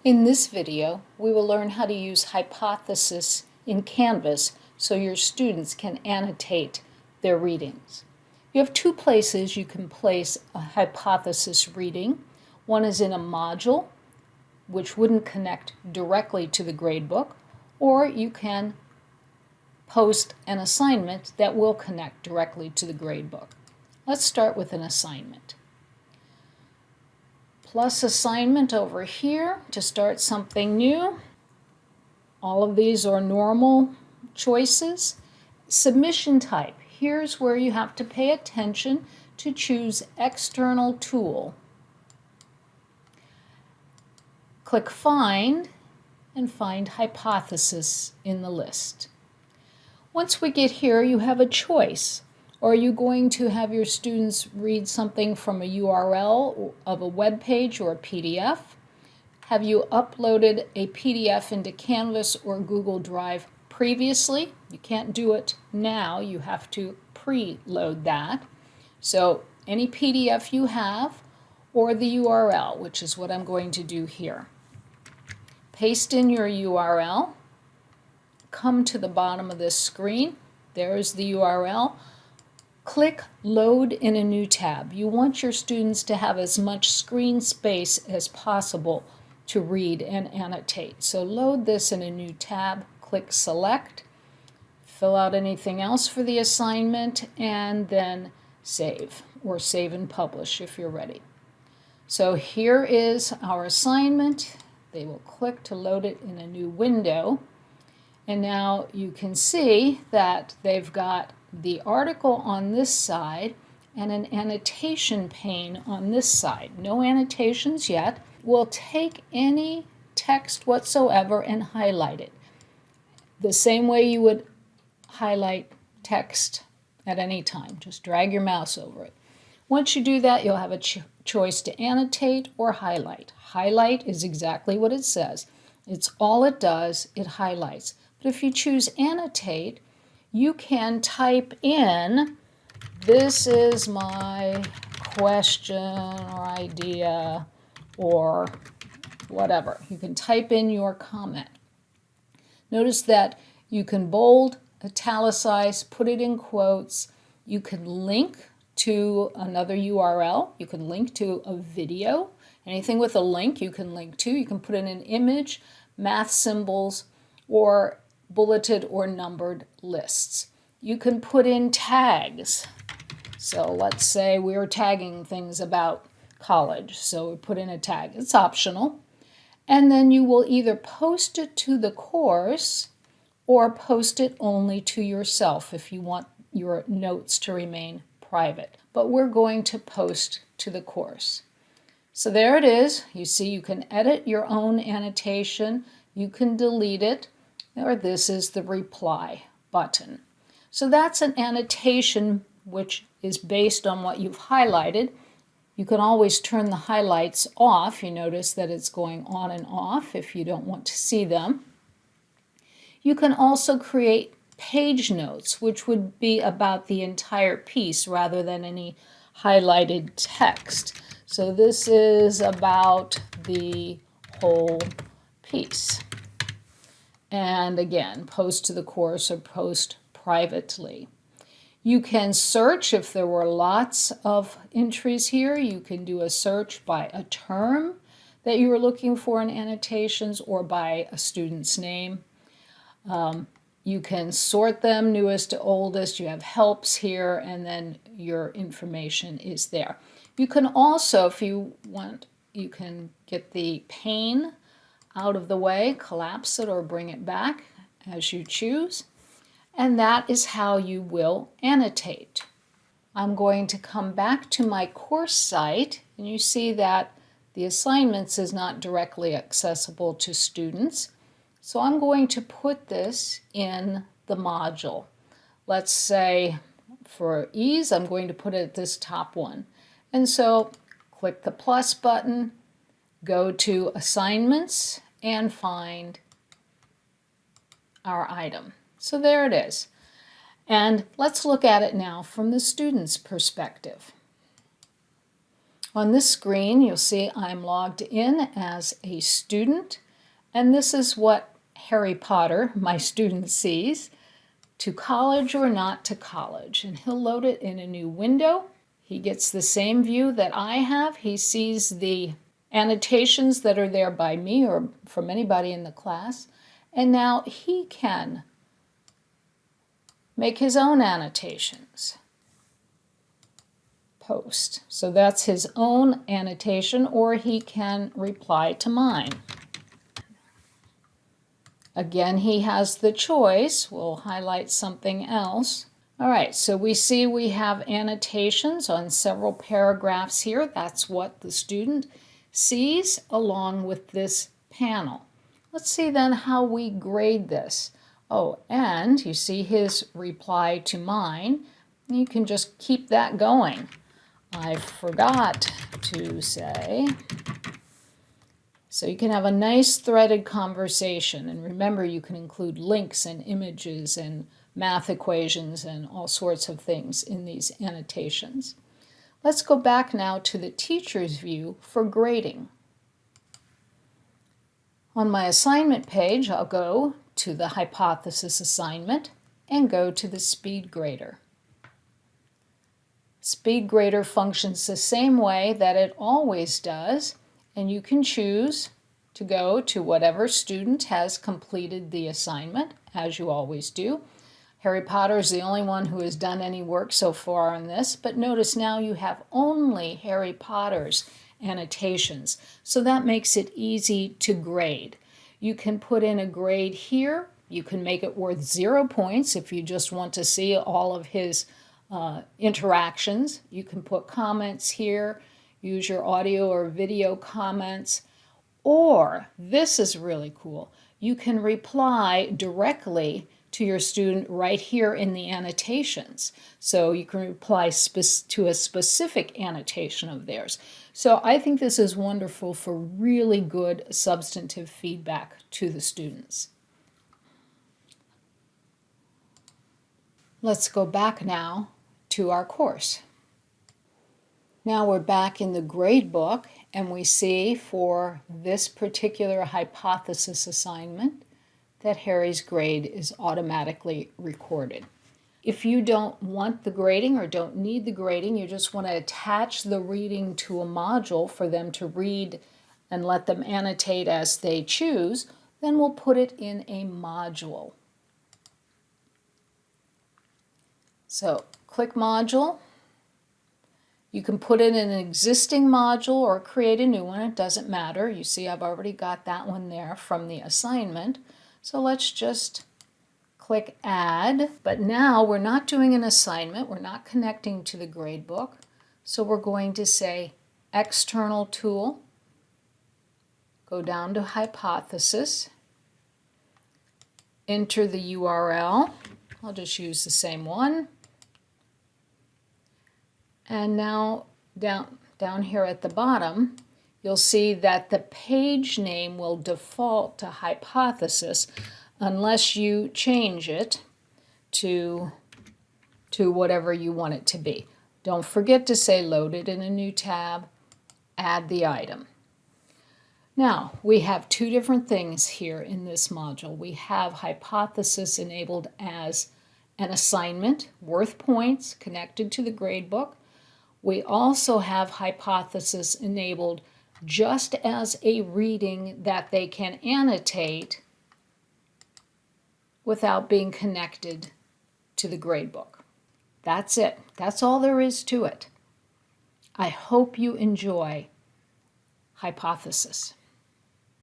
In this video, we will learn how to use hypothesis in Canvas so your students can annotate their readings. You have two places you can place a hypothesis reading. One is in a module, which wouldn't connect directly to the gradebook, or you can post an assignment that will connect directly to the gradebook. Let's start with an assignment. Plus assignment over here to start something new. All of these are normal choices. Submission type. Here's where you have to pay attention to choose external tool. Click find and find hypothesis in the list. Once we get here, you have a choice. Are you going to have your students read something from a URL of a web page or a PDF? Have you uploaded a PDF into Canvas or Google Drive previously? You can't do it now. You have to preload that. So any PDF you have or the URL, which is what I'm going to do here. Paste in your URL. Come to the bottom of this screen. There's the URL. Click Load in a new tab. You want your students to have as much screen space as possible to read and annotate. So load this in a new tab, click Select, fill out anything else for the assignment, and then save, or save and publish if you're ready. So here is our assignment. They will click to load it in a new window. And now you can see that they've got the article on this side and an annotation pane on this side. No annotations yet. We'll take any text whatsoever and highlight it. The same way you would highlight text at any time. Just drag your mouse over it. Once you do that, you'll have a choice to annotate or highlight. Highlight is exactly what it says. It's all it does, it highlights. But if you choose annotate, you can type in, this is my question or idea or whatever. You can type in your comment. Notice that you can bold, italicize, put it in quotes. You can link to another URL. You can link to a video. Anything with a link you can link to. You can put in an image, math symbols, or bulleted or numbered lists. You can put in tags. So let's say we're tagging things about college. So we put in a tag. It's optional. And then you will either post it to the course or post it only to yourself if you want your notes to remain private. But we're going to post to the course. So there it is. You see you can edit your own annotation. You can delete it. Or this is the reply button. So that's an annotation which is based on what you've highlighted. You can always turn the highlights off. You notice that it's going on and off if you don't want to see them. You can also create page notes, which would be about the entire piece rather than any highlighted text. So this is about the whole piece. And again, post to the course or post privately. You can search if there were lots of entries here. You can do a search by a term that you were looking for in annotations or by a student's name. You can sort them, newest to oldest. You have helps here, and then your information is there. You can also, if you want, you can get the pane out of the way, collapse it or bring it back as you choose. And that is how you will annotate. I'm going to come back to my course site, and you see that the assignments is not directly accessible to students. So I'm going to put this in the module. Let's say for ease, I'm going to put it at this top one. And so click the plus button, go to assignments, and find our item. So there it is. And let's look at it now from the student's perspective. On this screen, you'll see I'm logged in as a student, and this is what Harry Potter, my student, sees. To college or not to college, and he'll load it in a new window. He gets the same view that I have. He sees the annotations that are there by me or from anybody in the class, and now he can make his own annotations. Post. So that's his own annotation, or he can reply to mine. Again, he has the choice. We'll highlight something else. All right, so we see we have annotations on several paragraphs here. That's what the student sees along with this panel. Let's see then how we grade this. Oh, and you see his reply to mine. You can just keep that going. I forgot to say. So you can have a nice threaded conversation, and remember you can include links and images and math equations and all sorts of things in these annotations. Let's go back now to the teacher's view for grading. On my assignment page, I'll go to the hypothesis assignment and go to the speed grader. Speed grader functions the same way that it always does, and you can choose to go to whatever student has completed the assignment, as you always do. Harry Potter is the only one who has done any work so far on this, but notice now you have only Harry Potter's annotations, so that makes it easy to grade. You can put in a grade here. You can make it worth 0 points if you just want to see all of his interactions. You can put comments here, use your audio or video comments, or this is really cool. You can reply directly to your student right here in the annotations. So you can reply to a specific annotation of theirs. So I think this is wonderful for really good substantive feedback to the students. Let's go back now to our course. Now we're back in the grade book, and we see for this particular hypothesis assignment that Harry's grade is automatically recorded. If you don't want the grading or don't need the grading, you just want to attach the reading to a module for them to read and let them annotate as they choose, then we'll put it in a module. So click module. You can put it in an existing module or create a new one. It doesn't matter. You see I've already got that one there from the assignment. So let's just click add. But now we're not doing an assignment. We're not connecting to the gradebook. So we're going to say external tool. Go down to hypothesis. Enter the URL. I'll just use the same one. And now down here at the bottom, you'll see that the page name will default to hypothesis unless you change it to whatever you want it to be. Don't forget to say loaded in a new tab, add the item. Now, we have two different things here in this module. We have hypothesis enabled as an assignment, worth points, connected to the gradebook. We also have hypothesis enabled just as a reading that they can annotate without being connected to the gradebook. That's it. That's all there is to it. I hope you enjoy hypothesis.